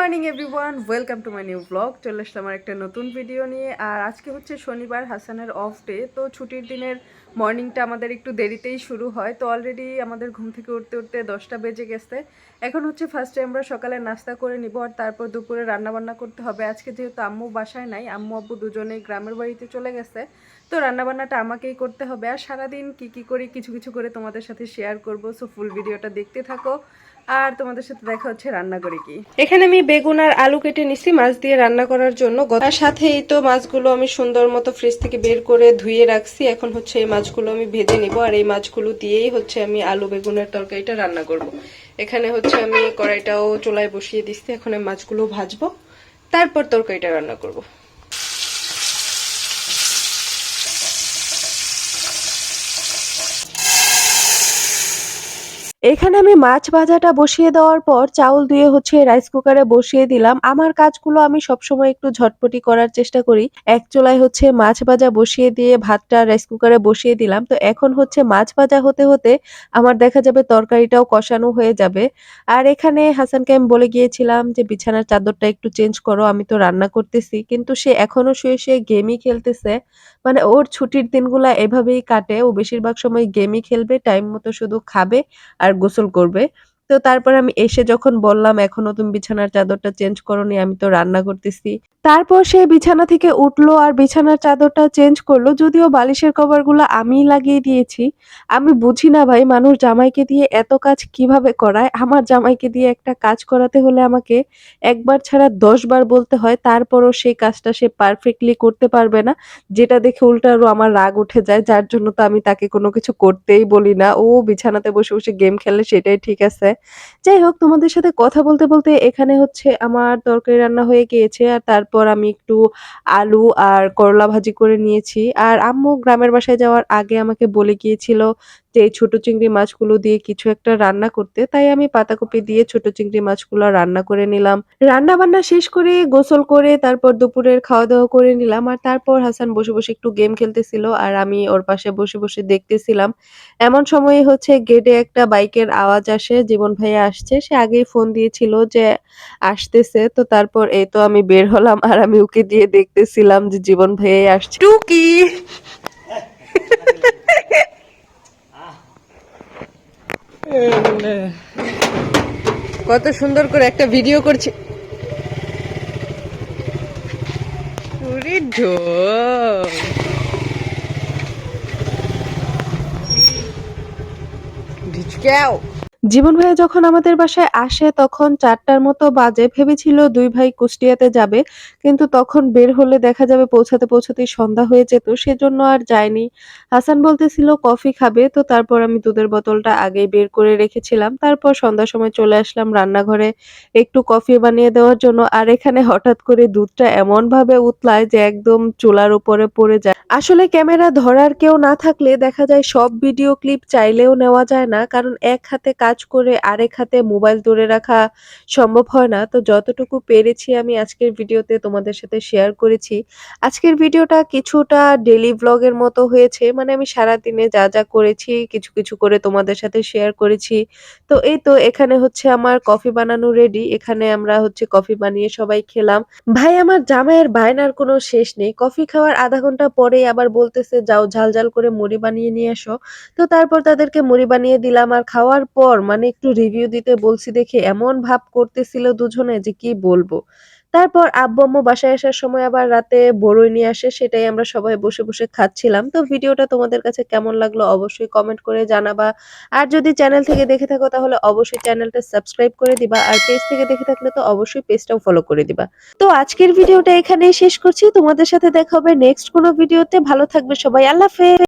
Morning everyone, welcome to my new blog. চলে আসলাম আমার একটা নতুন ভিডিও নিয়ে। আর আজকে হচ্ছে শনিবার, হাসানের অফ ডে। তো ছুটির দিনের মর্নিংটা আমাদের একটু দেরিতেই শুরু হয়। তো অলরেডি আমাদের ঘুম থেকে উঠতে উঠতে 10টা বেজে গেছে। এখন হচ্ছে ফার্স্টে আমরা সকালে নাস্তা করে নিব, আর তারপর দুপুরে রান্নাবান্না করতে হবে। আজকে যেহেতু আম্মু বাসায় নাই, আম্মু আব্বু দুজনেই গ্রামের বাড়িতে চলে গেছে, তো রান্নাবান্নাটা আমাকেই করতে হবে। আর সারাদিন কি করি কিছু কিছু করে তোমাদের সাথে শেয়ার করব। সো ফুল ভিডিওটা দেখতে থাকো, আর তোমাদের সাথে দেখা হচ্ছে রান্না করে কি। এখানে আমি বেগুন আর আলু কেটে নিছি মাছ দিয়ে রান্না করার জন্য। আর সাথে এই তো মাছগুলো আমি সুন্দর মতো ফ্রিজ থেকে বের করে ধুয়ে রাখছি। এখন হচ্ছে এই মাছগুলো আমি ভেজে নিব, আর এই মাছগুলো দিয়েই হচ্ছে আমি আলু বেগুনের তরকারিটা রান্না করব। এখানে হচ্ছে আমি কড়াইটাও চুলায় বসিয়ে দিচ্ছি। এখন এই মাছগুলো ভাজবো, তারপর তরকারিটা রান্না করব। এখানে আমি মাছ ভাজাটা বসিয়ে দেওয়ার পর চাউল দিয়ে হচ্ছে রাইস কুকারে বসিয়ে দিলাম। আমার কাজগুলো আমি সবসময় একটু ঝটপটি করার চেষ্টা করি। এক চুলায় হচ্ছে মাছ ভাজা বসিয়ে দিয়ে ভাতটা রাইস কুকারে বসিয়ে দিলাম। তো এখন হচ্ছে মাছ ভাজা হতে হতে আমার দেখা যাবে তরকারিটাও কষানো হয়ে যাবে। আর এখানে হাসানকে আমি বলে গিয়েছিলাম যে বিছানার চাদরটা একটু চেঞ্জ করো, আমি তো রান্না করতেছি। কিন্তু সে এখনো শুয়ে শুয়ে গেমই খেলতেছে। মানে ওর ছুটির দিনগুলা এভাবেই কাটে। ও বেশিরভাগ সময় গেমই খেলবে, টাইম মতো শুধু খাবে আর গোসল করবে। তো তারপর আমি এসে যখন বললাম এখনো তুমি বিছানার চাদরটা চেঞ্জ করোনি, আমি তো রান্না করতেছি। তারপর সে বিছানা থেকে উঠলো আর বিছানার চাদরটা চেঞ্জ করলো। যদিও বালিশের কভারগুলো আমিই লাগিয়ে দিয়েছি। আমি বুঝি না ভাই, মানুষ জামাইকে দিয়ে এত কাজ কিভাবে করায়। আমার জামাইকে দিয়ে একটা কাজ করাতে হলে আমাকে একবার ছাড়া 10 বার বলতে হয়, তারপরও সেই কাজটা সে পারফেক্টলি করতে পারবে না। যেটা দেখে উল্টা আরো আমার রাগ উঠে যায়, যার জন্য তো আমি তাকে কোনো কিছু করতেই বলি না। ও বিছানাতে বসে বসে গেম খেলে, সেটাই ঠিক আছে। যাই হোক, তোমাদের সাথে কথা বলতে বলতে এখানে হচ্ছে আমার তরকারি রান্না হয়ে গিয়েছে। আর তারপর আমি একটু আলু আর করলা ভাজি করে নিয়েছি। আর আম্মু গ্রামের বাসায় যাওয়ার আগে আমাকে বলে গিয়েছিল যে এই ছোট চিংড়ি মাছগুলো দিয়ে কিছু একটা রান্না করতে, তাই আমি পাতাকপি দিয়ে ছোট চিংড়ি মাছগুলো রান্না করে নিলাম। রান্না বান্না শেষ করে গোসল করে তারপর দুপুরের খাওয়া দাওয়া করে নিলাম। আর তারপর হাসান বসে বসে একটু গেম খেলতেছিল, আর আমি ওর পাশে বসে বসে দেখতেছিলাম। এমন সময়ে হচ্ছে গেটে একটা বাইকের আওয়াজ আসে, জীবন ভাইয়া আসছে। সে আগেই ফোন দিয়েছিল যে আসতেছে। তো তারপর এই তো আমি বের হলাম, আর আমি ওকে দিয়ে দেখতেছিলাম যে জীবন ভাইয়াই আসছে। টুকি কত সুন্দর করে একটা ভিডিও করছে। ওরে ঢোল। ঢিচক্যাও। জীবন ভাইয়া যখন আমাদের বাসায় আসে তখন 4টার মতো বাজে। ভেবেছিল দুই ভাই কুষ্টিয়াতে যাবে, কিন্তু তখন বের হলে দেখা যাবে পৌঁছাতে পৌঁছাতেই সন্ধ্যা হয়ে যেত, সেজন্য আর যায়নি। হাসান বলতেছিল কফি খাবে, তো তারপর আমি দুধের বোতলটা আগেই বের করে রেখেছিলাম। তারপর সন্ধ্যার সময় চলে আসলাম রান্নাঘরে একটু কফি বানিয়ে দেওয়ার জন্য। আর এখানে হঠাৎ করে দুধটা এমন ভাবে উতলায় যে একদম চুলার উপরে পড়ে যায়। আসলে ক্যামেরা ধরার কেউ না থাকলে দেখা যায় সব ভিডিও ক্লিপ চাইলেও নেওয়া যায় না, কারণ এক হাতে কাজ করে আরেক হাতে মোবাইল ধরে রাখা সম্ভব হয় না। তো যতটুকু পেরেছি আমি আজকের ভিডিওতে তোমাদের সাথে শেয়ার করেছি। আজকের ভিডিওটা কিছুটা ডেইলি ব্লগের মতো হয়েছে, মানে আমি সারাদিনে যা যা করেছি কিছু কিছু করে তোমাদের সাথে শেয়ার করেছি। তো এই তো এখানে হচ্ছে আমার কফি বানানো রেডি। এখানে আমরা হচ্ছে কফি বানিয়ে সবাই খেলাম। ভাই আমার জামাইয়ের বায়নার কোনো শেষ নেই। কফি খাওয়ার আধা ঘন্টা পরেই আবার বলতেছে যাও ঝাল ঝাল করে মুড়ি বানিয়ে নিয়ে এসো। তো তারপর তাদেরকে মুড়ি বানিয়ে দিলাম। আর খাওয়ার পর মানে একটু রিভিউ দিতে বলছি দেখে এমন ভাব করতেছিল দুজনে যে কি বলবো। তারপর আব্বু আম্মু বাসায় আসার সময় আবার রাতে বড়ই নিয়ে আসে, সেটাই আমরা সবাই বসে বসে খাচ্ছিলাম। তো ভিডিওটা তোমাদের কাছে কেমন লাগলো অবশ্যই কমেন্ট করে জানাবা। আর যদি চ্যানেল থেকে দেখে থাকো তাহলে অবশ্যই চ্যানেলটা সাবস্ক্রাইব করে দিবা, আর পেজ থেকে দেখে থাকলে তো অবশ্যই পেজটাও ফলো করে দিবা। তো আজকের ভিডিওটা এখানেই শেষ করছি। তোমাদের সাথে দেখা হবে নেক্সট কোনো ভিডিওতে। ভালো থাকবে সবাই, আল্লাহ হাফেজ।